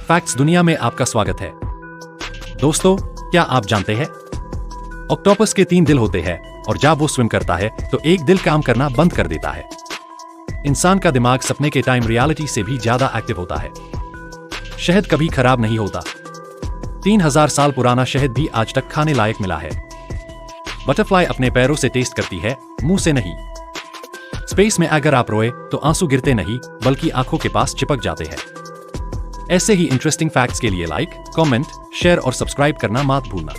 Facts दुनिया में आपका स्वागत है। दोस्तों, क्या आप जानते हैं ऑक्टोपस के 3 दिल होते हैं और जब वो स्विम करता है तो एक दिल काम करना बंद कर देता है। इंसान का दिमाग सपने के टाइम रियलिटी से भी ज्यादा एक्टिव होता है। शहद कभी खराब नहीं होता। 3000 साल पुराना शहद भी आज तक खाने लायक मिला है। बटरफ्लाई अपने पैरों से टेस्ट करती है, मुंह से नहीं। स्पेस में अगर आप रोए तो आंसू गिरते नहीं बल्कि आंखों के पास चिपक जाते हैं। ऐसे ही इंटरेस्टिंग फैक्ट्स के लिए लाइक, कमेंट, शेयर और सब्सक्राइब करना मत भूलना।